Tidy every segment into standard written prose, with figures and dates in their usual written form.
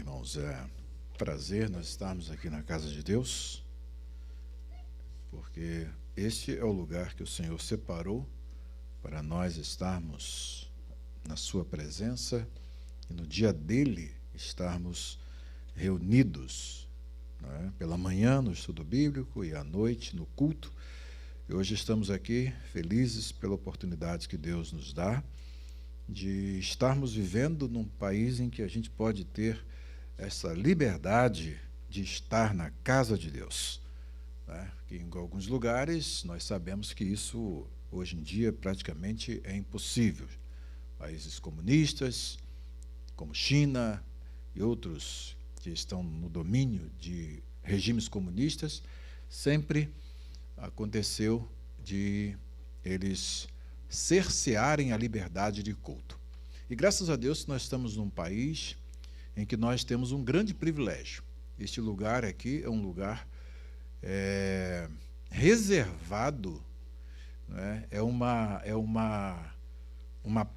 Irmãos, é prazer nós estarmos aqui na casa de Deus, porque este é o lugar que o Senhor separou para nós estarmos na sua presença e no dia dele estarmos reunidos, né, pela manhã no estudo bíblico e à noite no culto. E hoje estamos aqui felizes pela oportunidade que Deus nos dá de estarmos vivendo num país em que a gente pode ter essa liberdade de estar na casa de Deus, né? Que em alguns lugares nós sabemos que isso hoje em dia praticamente é impossível. Países comunistas, como China e outros que estão no domínio de regimes comunistas, sempre aconteceu de eles cercearem a liberdade de culto. E graças a Deus nós estamos num país em que nós temos um grande privilégio. Este lugar aqui é um lugar reservado, né? É uma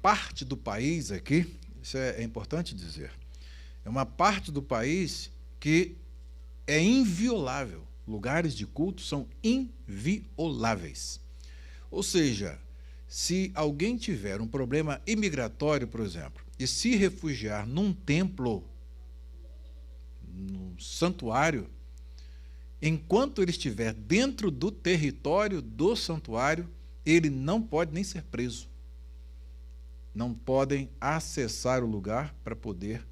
parte do país aqui, isso é importante dizer, é uma parte do país que é inviolável. Lugares de culto são invioláveis. Ou seja, se alguém tiver um problema imigratório, por exemplo, e se refugiar num templo, num santuário, enquanto ele estiver dentro do território do santuário, ele não pode nem ser preso. Não podem acessar o lugar para poder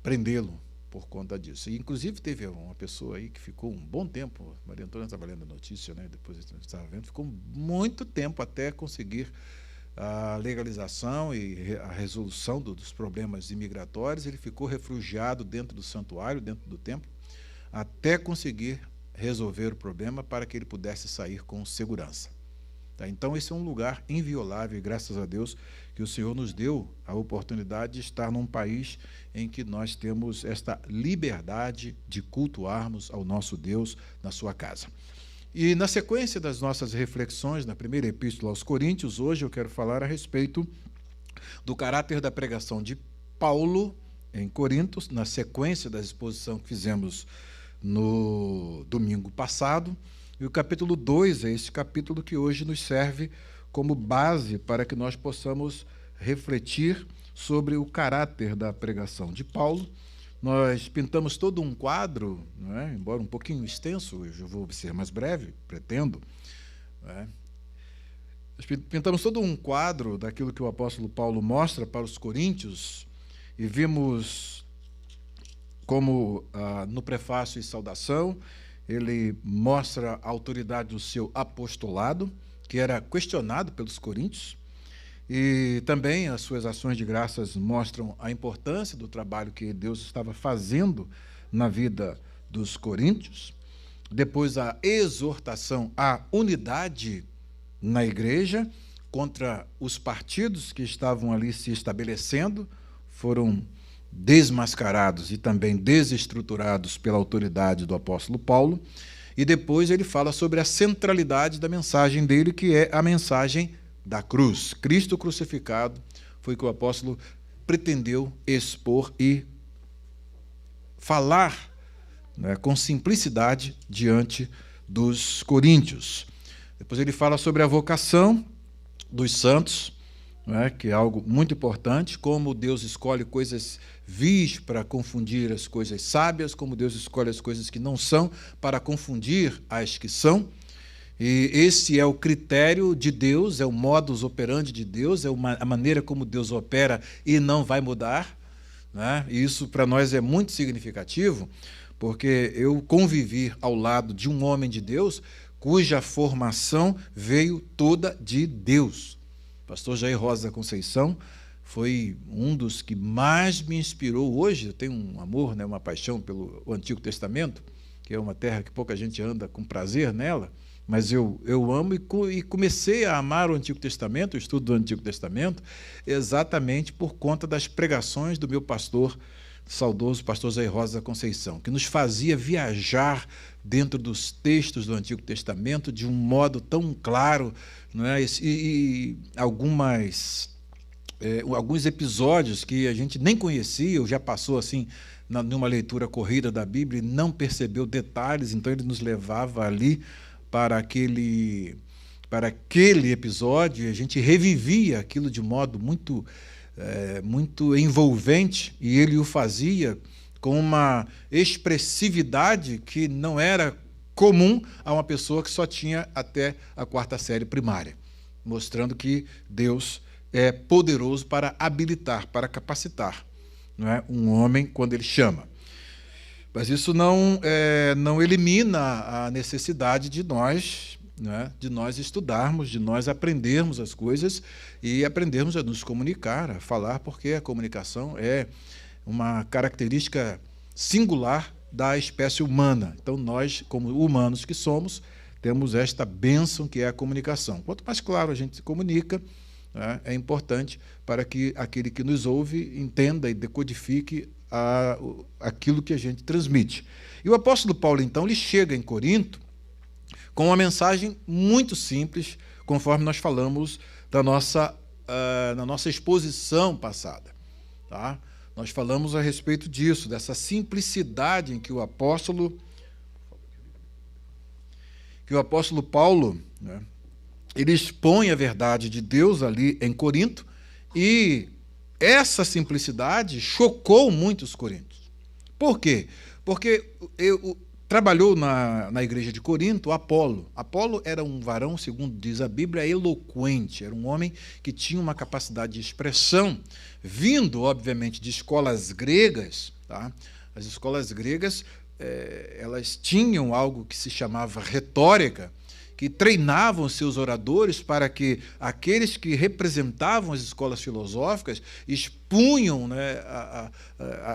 prendê-lo por conta disso. E, inclusive, teve uma pessoa aí que ficou um bom tempo, Maria Antônia estava lendo a notícia, né, depois eu estava vendo, ficou muito tempo até conseguir a legalização e a resolução dos problemas imigratórios. Ele ficou refugiado dentro do santuário, dentro do templo, até conseguir resolver o problema para que ele pudesse sair com segurança. Tá? Então, esse é um lugar inviolável, e graças a Deus que o Senhor nos deu a oportunidade de estar num país em que nós temos esta liberdade de cultuarmos ao nosso Deus na sua casa. E na sequência das nossas reflexões, na primeira epístola aos Coríntios, hoje eu quero falar a respeito do caráter da pregação de Paulo em Corinto, na sequência da exposição que fizemos no domingo passado. E o capítulo 2 é esse capítulo que hoje nos serve como base para que nós possamos refletir sobre o caráter da pregação de Paulo. Nós pintamos todo um quadro, não é? Embora um pouquinho extenso, eu vou ser mais breve, pretendo. Não é? Nós pintamos todo um quadro daquilo que o apóstolo Paulo mostra para os coríntios, e vimos como, no prefácio e saudação, ele mostra a autoridade do seu apostolado, que era questionado pelos coríntios, e também as suas ações de graças mostram a importância do trabalho que Deus estava fazendo na vida dos coríntios. Depois, a exortação à unidade na igreja contra os partidos que estavam ali se estabelecendo, foram desmascarados e também desestruturados pela autoridade do apóstolo Paulo. E depois ele fala sobre a centralidade da mensagem dele, que é a mensagem da cruz. Cristo crucificado foi o que o apóstolo pretendeu expor e falar, né, com simplicidade diante dos coríntios. Depois ele fala sobre a vocação dos santos, né, que é algo muito importante, como Deus escolhe coisas vis para confundir as coisas sábias, como Deus escolhe as coisas que não são para confundir as que são. E esse é o critério de Deus, é o modus operandi de Deus, é a maneira como Deus opera e não vai mudar, né? E isso para nós é muito significativo, porque eu convivi ao lado de um homem de Deus cuja formação veio toda de Deus. Pastor Jair Rosa da Conceição foi um dos que mais me inspirou. Hoje eu tenho um amor, né, uma paixão pelo Antigo Testamento, que é uma terra que pouca gente anda com prazer nela, mas eu amo e comecei a amar o Antigo Testamento, o estudo do Antigo Testamento, exatamente por conta das pregações do meu pastor, saudoso pastor Jair Rosa da Conceição, que nos fazia viajar dentro dos textos do Antigo Testamento de um modo tão claro, não é? E algumas alguns episódios que a gente nem conhecia, ou já passou assim, numa leitura corrida da Bíblia, e não percebeu detalhes, então ele nos levava ali para aquele episódio, e a gente revivia aquilo de modo muito, muito envolvente, e ele o fazia com uma expressividade que não era comum a uma pessoa que só tinha até a 4ª série primária, mostrando que Deus é poderoso para habilitar, para capacitar, não é? Um homem quando ele chama. Mas isso não elimina a necessidade de nós, né, de nós estudarmos, de nós aprendermos as coisas e aprendermos a nos comunicar, a falar, porque a comunicação é uma característica singular da espécie humana. Então, nós, como humanos que somos, temos esta bênção que é a comunicação. Quanto mais claro a gente se comunica, né, é importante para que aquele que nos ouve entenda e decodifique aquilo que a gente transmite. E o apóstolo Paulo, então, ele chega em Corinto com uma mensagem muito simples, conforme nós falamos na nossa exposição passada. Tá? Nós falamos a respeito disso, dessa simplicidade em que o apóstolo Paulo, né, ele expõe a verdade de Deus ali em Corinto, e essa simplicidade chocou muitos coríntios. Por quê? Porque trabalhou na igreja de Corinto Apolo. Apolo era um varão, segundo diz a Bíblia, eloquente, era um homem que tinha uma capacidade de expressão, vindo, obviamente, de escolas gregas. Tá? As escolas gregas elas tinham algo que se chamava retórica, que treinavam seus oradores para que aqueles que representavam as escolas filosóficas expunham, né,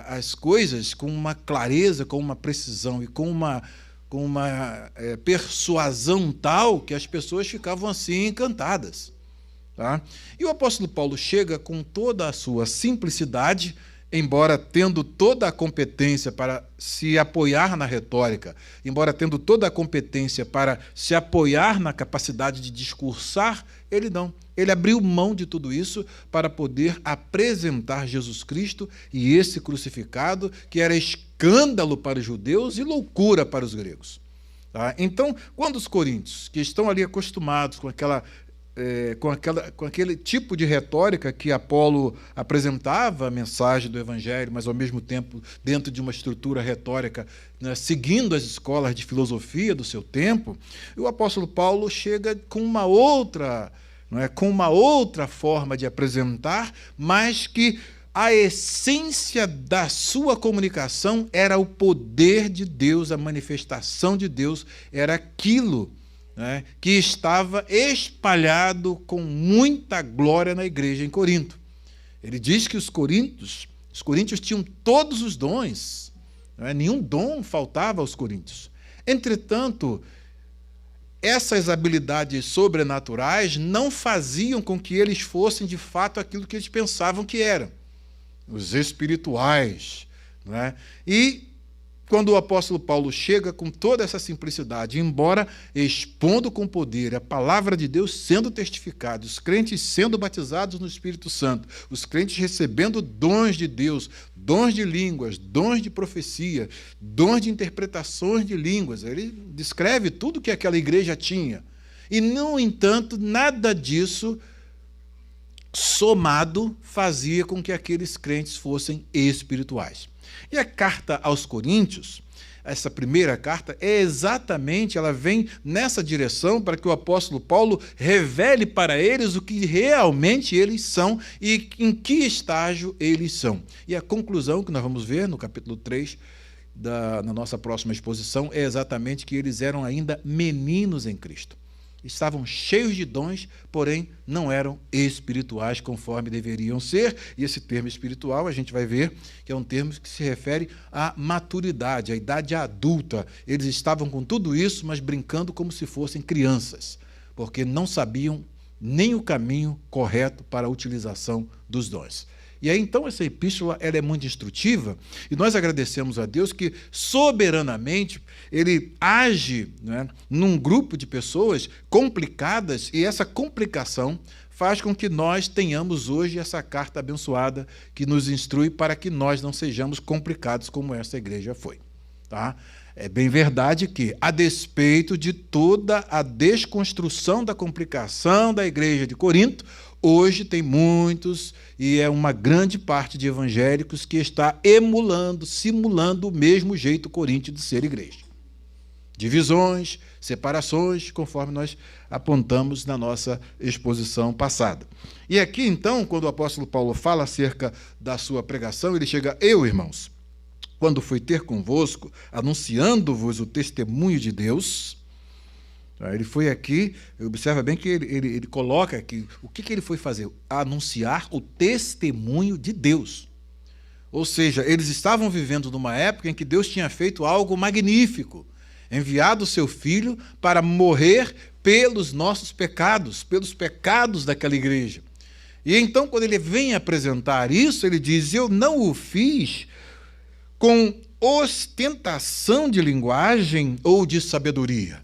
as coisas com uma clareza, com uma precisão e com uma persuasão tal que as pessoas ficavam assim encantadas. Tá? E o apóstolo Paulo chega com toda a sua simplicidade, embora tendo toda a competência para se apoiar na retórica, embora tendo toda a competência para se apoiar na capacidade de discursar, ele não. Ele abriu mão de tudo isso para poder apresentar Jesus Cristo e esse crucificado, que era escândalo para os judeus e loucura para os gregos. Tá? Então, quando os coríntios, que estão ali acostumados com aquele tipo de retórica que Apolo apresentava a mensagem do Evangelho, mas, ao mesmo tempo, dentro de uma estrutura retórica, né, seguindo as escolas de filosofia do seu tempo, o apóstolo Paulo chega com uma outra forma de apresentar, mas que a essência da sua comunicação era o poder de Deus, a manifestação de Deus, era aquilo, né, que estava espalhado com muita glória na igreja em Corinto. Ele diz que os coríntios tinham todos os dons, né, nenhum dom faltava aos coríntios. Entretanto, essas habilidades sobrenaturais não faziam com que eles fossem, de fato, aquilo que eles pensavam que eram, os espirituais. Né? E quando o apóstolo Paulo chega com toda essa simplicidade, embora expondo com poder a palavra de Deus sendo testificada, os crentes sendo batizados no Espírito Santo, os crentes recebendo dons de Deus, dons de línguas, dons de profecia, dons de interpretações de línguas, ele descreve tudo que aquela igreja tinha. E, no entanto, nada disso somado fazia com que aqueles crentes fossem espirituais. E a carta aos Coríntios, essa primeira carta, ela vem nessa direção para que o apóstolo Paulo revele para eles o que realmente eles são e em que estágio eles são. E a conclusão que nós vamos ver no capítulo 3, na nossa próxima exposição, é exatamente que eles eram ainda meninos em Cristo. Estavam cheios de dons, porém não eram espirituais conforme deveriam ser. E esse termo espiritual, a gente vai ver que é um termo que se refere à maturidade, à idade adulta. Eles estavam com tudo isso, mas brincando como se fossem crianças, porque não sabiam nem o caminho correto para a utilização dos dons. E aí, então, essa epístola ela é muito instrutiva, e nós agradecemos a Deus que, soberanamente, Ele age, né, num grupo de pessoas complicadas, e essa complicação faz com que nós tenhamos hoje essa carta abençoada que nos instrui para que nós não sejamos complicados como essa igreja foi. Tá? É bem verdade que, a despeito de toda a desconstrução da complicação da igreja de Corinto, hoje tem muitos, e é uma grande parte de evangélicos que está emulando, simulando o mesmo jeito coríntio de ser igreja. Divisões, separações, conforme nós apontamos na nossa exposição passada. E aqui, então, quando o apóstolo Paulo fala acerca da sua pregação, ele chega: eu, irmãos, quando fui ter convosco, anunciando-vos o testemunho de Deus. Ele foi aqui, observa bem que ele coloca aqui, o que ele foi fazer? Anunciar o testemunho de Deus. Ou seja, eles estavam vivendo numa época em que Deus tinha feito algo magnífico, enviado o seu Filho para morrer pelos nossos pecados, pelos pecados daquela igreja. E então, quando ele vem apresentar isso, ele diz: eu não o fiz com ostentação de linguagem ou de sabedoria.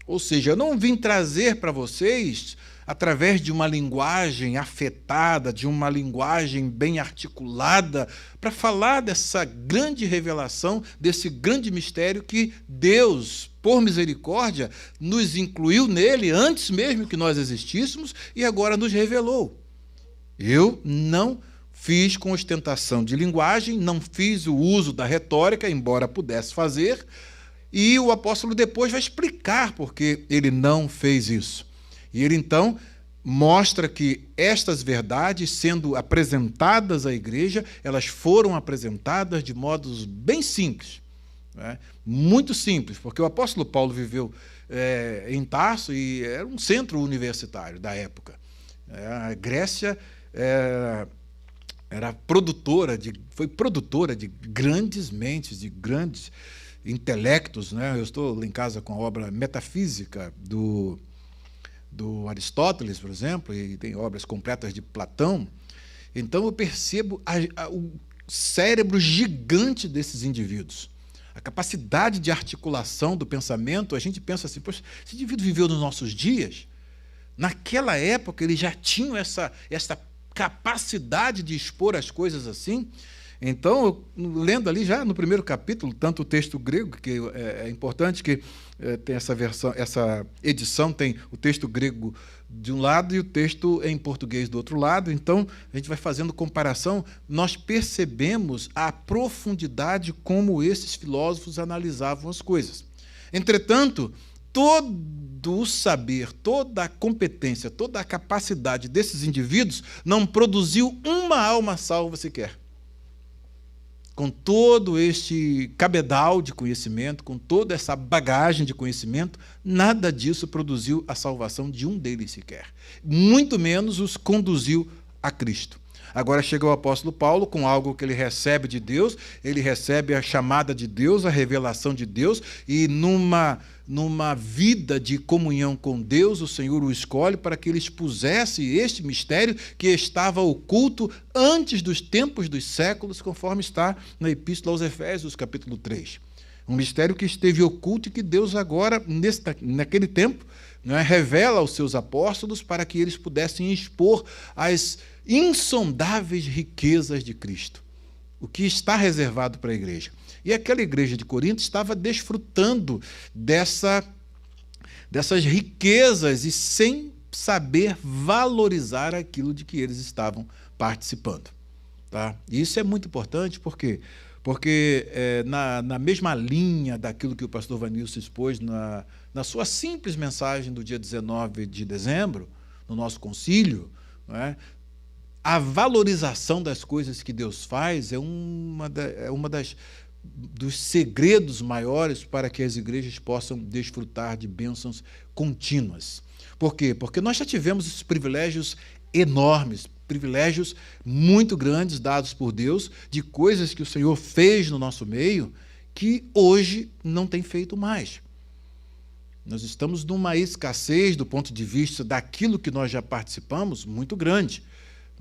Ou seja, eu não vim trazer para vocês, através de uma linguagem afetada, de uma linguagem bem articulada, para falar dessa grande revelação, desse grande mistério que Deus, por misericórdia, nos incluiu nele antes mesmo que nós existíssemos e agora nos revelou. Eu não fiz com ostentação de linguagem, não fiz o uso da retórica, embora pudesse fazer, e o apóstolo depois vai explicar por que ele não fez isso. E ele, então, mostra que estas verdades, sendo apresentadas à igreja, elas foram apresentadas de modos bem simples, né? Muito simples, porque o apóstolo Paulo viveu em Tarso e era um centro universitário da época. A Grécia foi produtora de grandes mentes, de grandes intelectos, né? Eu estou em casa com a obra Metafísica do Aristóteles, por exemplo, e tem obras completas de Platão. Então eu percebo o cérebro gigante desses indivíduos, a capacidade de articulação do pensamento. A gente pensa assim: poxa, esse indivíduo viveu nos nossos dias. Naquela época eles já tinham essa capacidade de expor as coisas assim. Então, lendo ali já no primeiro capítulo, tanto o texto grego, que é importante que tem essa versão, essa edição tem o texto grego de um lado e o texto em português do outro lado. Então, a gente vai fazendo comparação, nós percebemos a profundidade como esses filósofos analisavam as coisas. Entretanto, todo o saber, toda a competência, toda a capacidade desses indivíduos não produziu uma alma salva sequer. Com todo este cabedal de conhecimento, com toda essa bagagem de conhecimento, nada disso produziu a salvação de um deles sequer. Muito menos os conduziu a Cristo. Agora chega o apóstolo Paulo com algo que ele recebe de Deus, ele recebe a chamada de Deus, a revelação de Deus, e numa vida de comunhão com Deus, o Senhor o escolhe para que ele expusesse este mistério que estava oculto antes dos tempos dos séculos, conforme está na Epístola aos Efésios, capítulo 3. Um mistério que esteve oculto e que Deus agora, naquele tempo, revela aos seus apóstolos para que eles pudessem expor as insondáveis riquezas de Cristo, o que está reservado para a igreja. E aquela igreja de Corinto estava desfrutando dessas riquezas e sem saber valorizar aquilo de que eles estavam participando. Tá? E isso é muito importante, porque na mesma linha daquilo que o pastor Vanilson expôs na sua simples mensagem do dia 19 de dezembro, no nosso concílio, não é? A valorização das coisas que Deus faz é dos segredos maiores para que as igrejas possam desfrutar de bênçãos contínuas. Por quê? Porque nós já tivemos esses privilégios enormes, privilégios muito grandes dados por Deus, de coisas que o Senhor fez no nosso meio, que hoje não tem feito mais. Nós estamos numa escassez, do ponto de vista daquilo que nós já participamos, muito grande.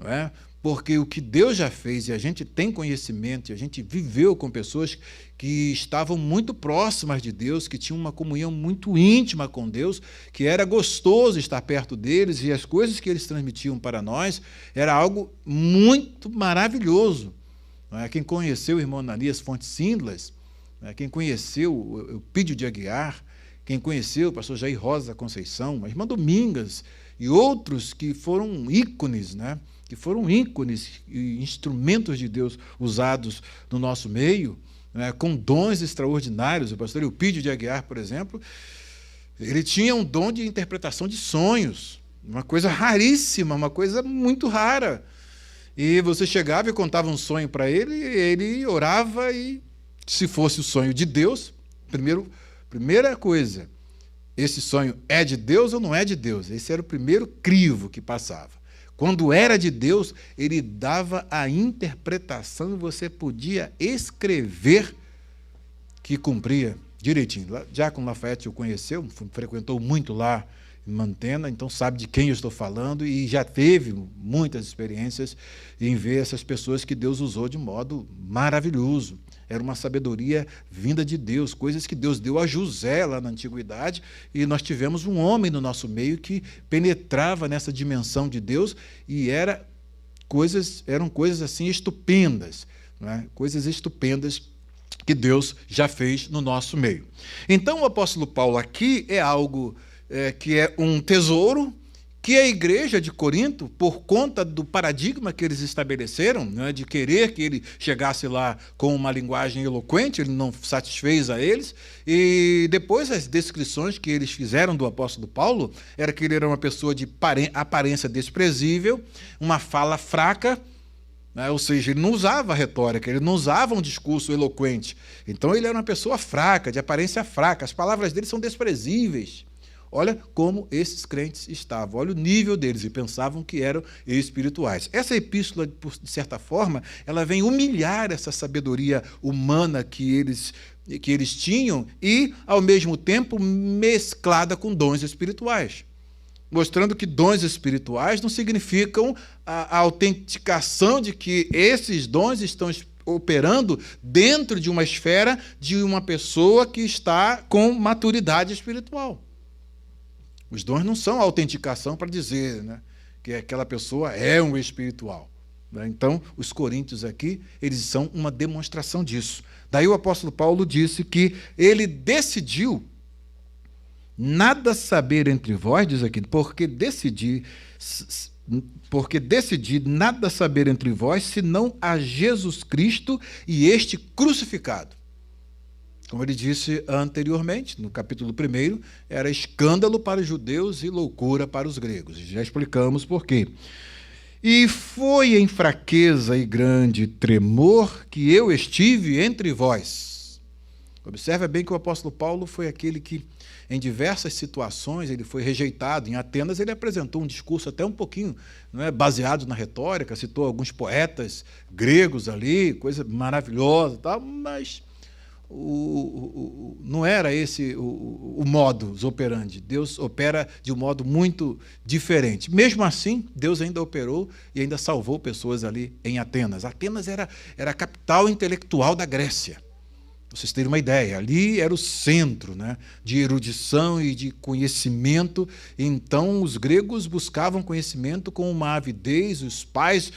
não é? Porque o que Deus já fez, e a gente tem conhecimento, e a gente viveu com pessoas que estavam muito próximas de Deus, que tinham uma comunhão muito íntima com Deus, que era gostoso estar perto deles, e as coisas que eles transmitiam para nós era algo muito maravilhoso. Não é? Quem conheceu o irmão Ananias Fontes Sindlas, não é? Quem conheceu o Eupídio de Aguiar, quem conheceu o pastor Jair Rosa Conceição, a irmã Domingas, e outros que foram ícones, né? Que foram ícones e instrumentos de Deus usados no nosso meio, né, com dons extraordinários. O pastor Eupídio de Aguiar, por exemplo, ele tinha um dom de interpretação de sonhos, uma coisa raríssima, uma coisa muito rara. E você chegava e contava um sonho para ele, ele orava e, se fosse o sonho de Deus, primeira coisa, esse sonho é de Deus ou não é de Deus? Esse era o primeiro crivo que passava. Quando era de Deus, ele dava a interpretação e você podia escrever que cumpria direitinho. Diácono Lafayette o conheceu, frequentou muito lá em Mantena, então sabe de quem eu estou falando e já teve muitas experiências em ver essas pessoas que Deus usou de modo maravilhoso. Era uma sabedoria vinda de Deus, coisas que Deus deu a José lá na antiguidade, e nós tivemos um homem no nosso meio que penetrava nessa dimensão de Deus e eram coisas assim estupendas, não é? Coisas estupendas que Deus já fez no nosso meio. Então o apóstolo Paulo aqui é algo que é um tesouro, que a igreja de Corinto, por conta do paradigma que eles estabeleceram, né, de querer que ele chegasse lá com uma linguagem eloquente, ele não satisfez a eles, e depois as descrições que eles fizeram do apóstolo Paulo, era que ele era uma pessoa de aparência desprezível, uma fala fraca, né, ou seja, ele não usava retórica, ele não usava um discurso eloquente, então ele era uma pessoa fraca, de aparência fraca, as palavras dele são desprezíveis. Olha como esses crentes estavam, olha o nível deles, e pensavam que eram espirituais. Essa epístola, de certa forma, ela vem humilhar essa sabedoria humana que eles tinham e, ao mesmo tempo, mesclada com dons espirituais. Mostrando que dons espirituais não significam a autenticação de que esses dons estão operando dentro de uma esfera de uma pessoa que está com maturidade espiritual. Os dons não são autenticação para dizer, né, que aquela pessoa é um espiritual. Né? Então, os coríntios aqui, eles são uma demonstração disso. Daí o apóstolo Paulo disse que ele decidiu nada saber entre vós, diz aqui, porque decidi nada saber entre vós, senão a Jesus Cristo e este crucificado. Como ele disse anteriormente, no capítulo 1, era escândalo para os judeus e loucura para os gregos. Já explicamos por quê. E foi em fraqueza e grande tremor que eu estive entre vós. Observe bem que o apóstolo Paulo foi aquele que, em diversas situações, ele foi rejeitado. Em Atenas, ele apresentou um discurso até um pouquinho, não é, baseado na retórica, citou alguns poetas gregos ali, coisa maravilhosa, tal, mas não era esse o modus operandi. Deus opera de um modo muito diferente. Mesmo assim, Deus ainda operou e ainda salvou pessoas ali em Atenas. Atenas era a capital intelectual da Grécia. Para vocês terem uma ideia, ali era o centro, né, de erudição e de conhecimento. Então, os gregos buscavam conhecimento com uma avidez, os pais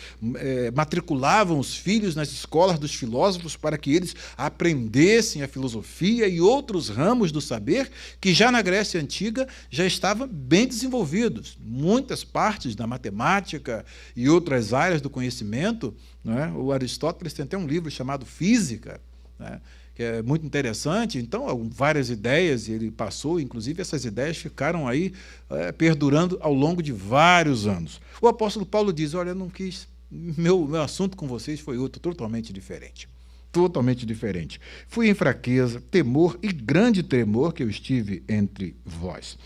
matriculavam os filhos nas escolas dos filósofos para que eles aprendessem a filosofia e outros ramos do saber que já na Grécia Antiga já estavam bem desenvolvidos. Muitas partes da matemática e outras áreas do conhecimento, né, o Aristóteles tem até um livro chamado Física, né, que é muito interessante. Então, várias ideias ele passou, inclusive essas ideias ficaram aí perdurando ao longo de vários anos. O apóstolo Paulo diz, olha, eu não quis, meu assunto com vocês foi outro, totalmente diferente. Totalmente diferente. Fui em fraqueza, temor e grande tremor que eu estive entre vós.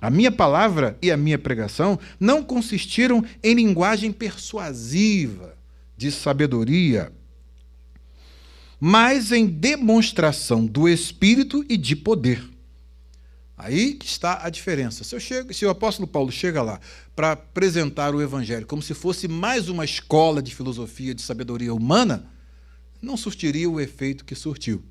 A minha palavra e a minha pregação não consistiram em linguagem persuasiva, de sabedoria, mas em demonstração do Espírito e de poder, Aí que está a diferença. Se o apóstolo Paulo chega lá para apresentar o evangelho como se fosse mais uma escola de filosofia, de sabedoria humana, não surtiria o efeito que surtiu.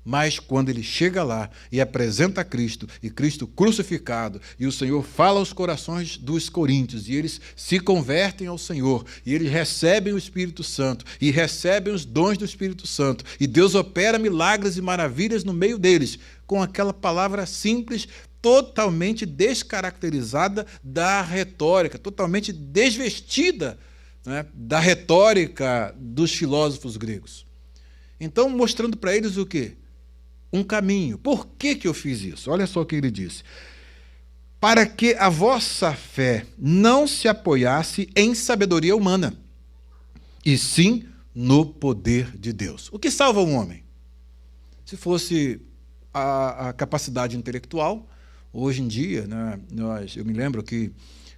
Mas quando ele chega lá e apresenta Cristo, e Cristo crucificado, e o Senhor fala aos corações dos coríntios, e eles se convertem ao Senhor, e eles recebem o Espírito Santo, e recebem os dons do Espírito Santo, e Deus opera milagres e maravilhas no meio deles, com aquela palavra simples, totalmente descaracterizada da retórica, totalmente desvestida, né, da retórica dos filósofos gregos. Então, mostrando para eles o quê? Um caminho. Por que eu fiz isso? Olha só o que ele disse. Para que a vossa fé não se apoiasse em sabedoria humana, e sim no poder de Deus. O que salva um homem? Se fosse a capacidade intelectual, hoje em dia, né, eu me lembro que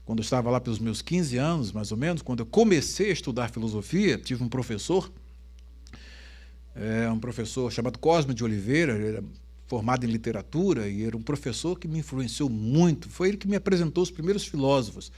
quando eu estava lá pelos meus 15 anos, mais ou menos, quando eu comecei a estudar filosofia, tive um professor chamado Cosme de Oliveira, ele era formado em literatura e era um professor que me influenciou muito. Foi ele que me apresentou os primeiros filósofos.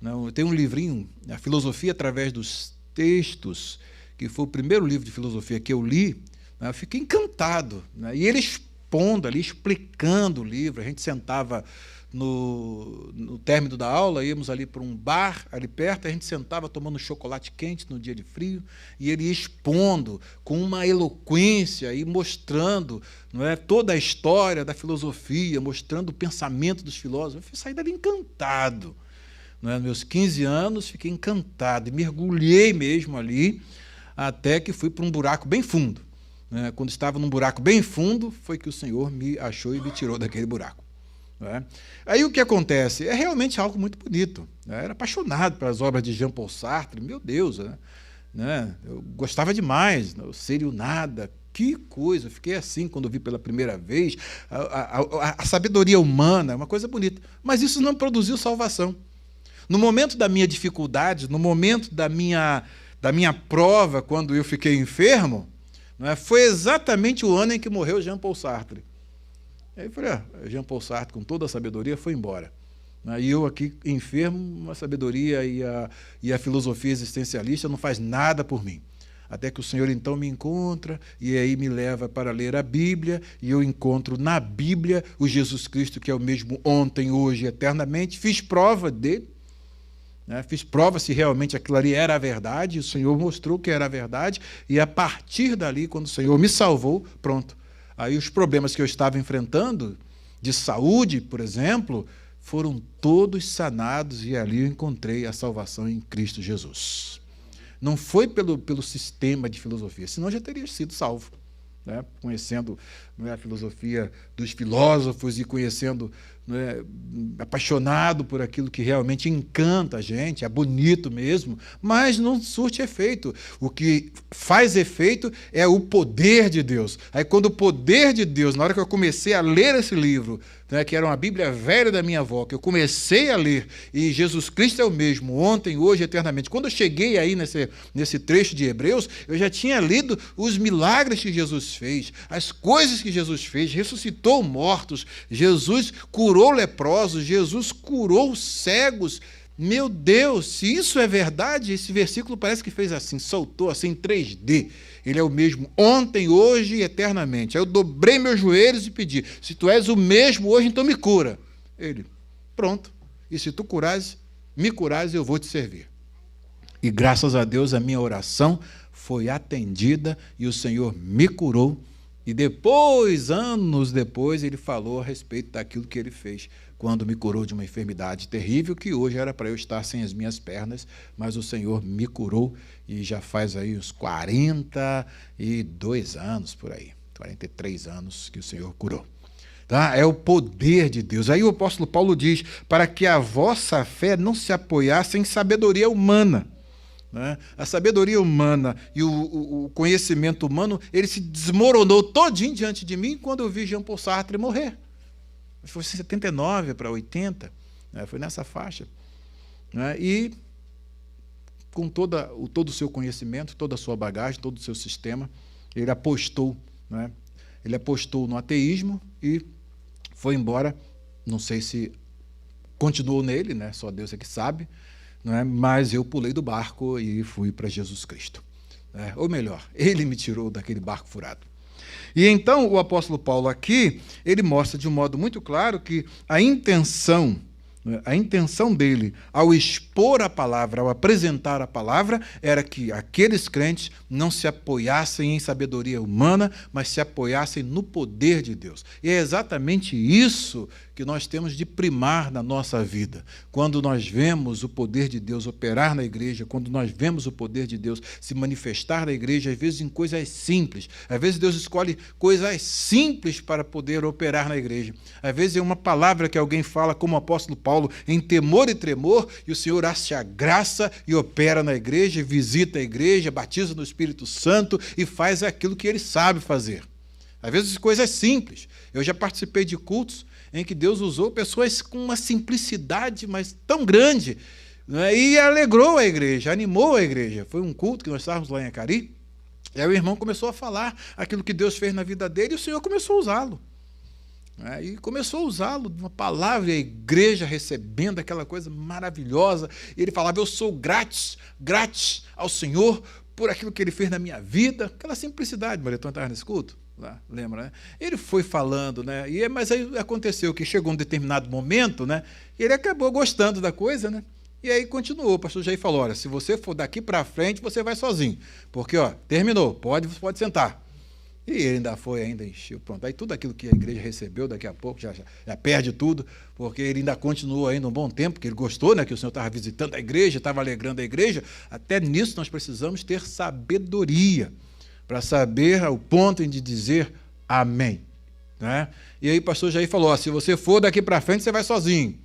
Eu tenho um livrinho, A Filosofia através dos Textos, que foi o primeiro livro de filosofia que eu li. Eu fiquei encantado. E ele expondo ali, explicando o livro. A gente sentava no término da aula, íamos ali para um bar ali perto, a gente sentava tomando chocolate quente no dia de frio, e ele ia expondo com uma eloquência e mostrando, não é, toda a história da filosofia, mostrando o pensamento dos filósofos. Eu saí dali encantado. Não é? Meus 15 anos, fiquei encantado e mergulhei mesmo ali, até que fui para um buraco bem fundo. Quando estava num buraco bem fundo, foi que o Senhor me achou e me tirou daquele buraco. Aí o que acontece? É realmente algo muito bonito. Eu era apaixonado pelas obras de Jean-Paul Sartre, meu Deus, eu gostava demais, o Ser e o Nada, que coisa, eu fiquei assim quando vi pela primeira vez, a sabedoria humana, é uma coisa bonita, mas isso não produziu salvação. No momento da minha dificuldade, no momento da minha prova, quando eu fiquei enfermo, foi exatamente o ano em que morreu Jean-Paul Sartre. Aí eu falei, Jean-Paul Sartre, com toda a sabedoria, foi embora. E eu aqui, enfermo, a sabedoria e a filosofia existencialista não faz nada por mim. Até que o Senhor, então, me encontra e aí me leva para ler a Bíblia, e eu encontro na Bíblia o Jesus Cristo, que é o mesmo ontem, hoje e eternamente. Fiz prova dele, fiz prova se realmente aquilo ali era a verdade, o Senhor mostrou que era a verdade, e a partir dali, quando o Senhor me salvou, pronto. Aí os problemas que eu estava enfrentando, de saúde, por exemplo, foram todos sanados, e ali eu encontrei a salvação em Cristo Jesus. Não foi pelo sistema de filosofia, senão eu já teria sido salvo. Conhecendo a filosofia dos filósofos e conhecendo, apaixonado por aquilo que realmente encanta a gente, é bonito mesmo, mas não surte efeito. O que faz efeito é o poder de Deus. Aí quando o poder de Deus, na hora que eu comecei a ler esse livro, que era uma Bíblia velha da minha avó, que eu comecei a ler, e Jesus Cristo é o mesmo, ontem, hoje, eternamente. Quando eu cheguei aí nesse trecho de Hebreus, eu já tinha lido os milagres que Jesus fez, as coisas que Jesus fez, ressuscitou mortos, Jesus curou leprosos, Jesus curou cegos. Meu Deus, se isso é verdade, esse versículo parece que fez assim, soltou assim em 3D. Ele é o mesmo ontem, hoje e eternamente. Aí eu dobrei meus joelhos e pedi, se tu és o mesmo hoje, então me cura. Ele, pronto. E se tu me curares, eu vou te servir. E graças a Deus a minha oração foi atendida e o Senhor me curou. E depois, anos depois, ele falou a respeito daquilo que ele fez quando me curou de uma enfermidade terrível, que hoje era para eu estar sem as minhas pernas, mas o Senhor me curou, e já faz aí uns 42 anos, por aí, 43 anos que o Senhor curou. É o poder de Deus. Aí o apóstolo Paulo diz, para que a vossa fé não se apoiasse em sabedoria humana. A sabedoria humana e o conhecimento humano, ele se desmoronou todinho diante de mim quando eu vi Jean-Paul Sartre morrer. Foi 79 para 80, foi nessa faixa. E com todo o seu conhecimento, toda a sua bagagem, todo o seu sistema, ele apostou no ateísmo e foi embora Não sei se continuou nele, né? Só Deus é que sabe, não é? Mas eu pulei do barco e fui para Jesus Cristo. Ou melhor, ele me tirou daquele barco furado. E então o apóstolo Paulo aqui, ele mostra de um modo muito claro que a intenção dele ao expor a palavra, ao apresentar a palavra, era que aqueles crentes não se apoiassem em sabedoria humana, mas se apoiassem no poder de Deus. E é exatamente isso que nós temos de primar na nossa vida. Quando nós vemos o poder de Deus operar na igreja, quando nós vemos o poder de Deus se manifestar na igreja, às vezes em coisas simples. Às vezes Deus escolhe coisas simples para poder operar na igreja. Às vezes é uma palavra que alguém fala, como o apóstolo Paulo, em temor e tremor, e o Senhor acha graça e opera na igreja, visita a igreja, batiza no Espírito Santo e faz aquilo que ele sabe fazer. Às vezes coisas simples. Eu já participei de cultos em que Deus usou pessoas com uma simplicidade, mas tão grande, né? E alegrou a igreja, animou a igreja. Foi um culto que nós estávamos lá em Acari, e aí o irmão começou a falar aquilo que Deus fez na vida dele, e o Senhor começou a usá-lo. E começou a usá-lo de uma palavra, e a igreja recebendo aquela coisa maravilhosa. E ele falava: eu sou grátis ao Senhor por aquilo que ele fez na minha vida. Aquela simplicidade. Maretão estava nesse culto? Lá, lembra, né? Ele foi falando, né? Mas aí aconteceu que chegou um determinado momento, né? E ele acabou gostando da coisa, né? E aí continuou. O pastor Jair falou: olha, se você for daqui para frente, você vai sozinho. Porque, terminou, pode sentar. E ele ainda encheu, pronto. Aí tudo aquilo que a igreja recebeu, daqui a pouco já perde tudo, porque ele ainda continuou ainda um bom tempo, porque ele gostou, né, que o Senhor estava visitando a igreja, estava alegrando a igreja. Até nisso nós precisamos ter sabedoria, para saber ao ponto de dizer amém. Né? E aí o pastor Jair falou: se você for daqui para frente, você vai sozinho.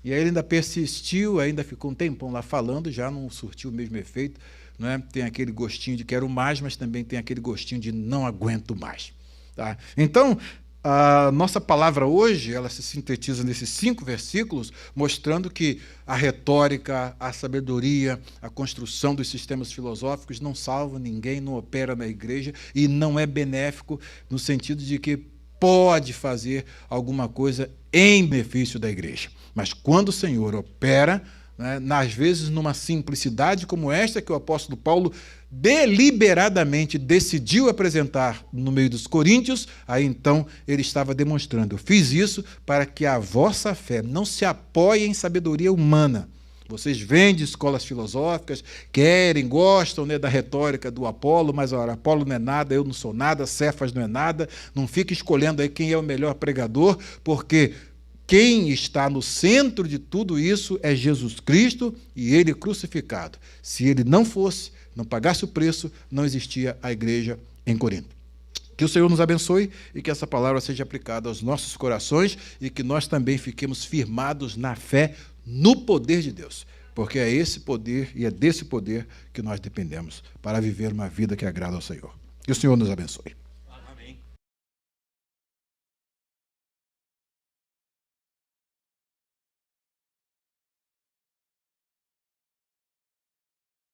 E aí ele ainda persistiu, ainda ficou um tempão lá falando, já não surtiu o mesmo efeito. Né? Tem aquele gostinho de quero mais, mas também tem aquele gostinho de não aguento mais. Tá? Então, a nossa palavra hoje, ela se sintetiza nesses 5 versículos, mostrando que a retórica, a sabedoria, a construção dos sistemas filosóficos não salva ninguém, não opera na igreja e não é benéfico no sentido de que pode fazer alguma coisa em benefício da igreja. Mas quando o Senhor opera, né, às vezes numa simplicidade como esta que o apóstolo Paulo deliberadamente decidiu apresentar no meio dos coríntios, aí então ele estava demonstrando: eu fiz isso para que a vossa fé não se apoie em sabedoria humana. Vocês vêm de escolas filosóficas, gostam, né, da retórica do Apolo, mas olha, Apolo não é nada, eu não sou nada, Cefas não é nada, não fica escolhendo aí quem é o melhor pregador, porque quem está no centro de tudo isso é Jesus Cristo e ele crucificado. Se ele não fosse, não pagasse o preço, não existia a igreja em Corinto. Que o Senhor nos abençoe e que essa palavra seja aplicada aos nossos corações e que nós também fiquemos firmados na fé, no poder de Deus. Porque é esse poder e é desse poder que nós dependemos para viver uma vida que agrada ao Senhor. Que o Senhor nos abençoe.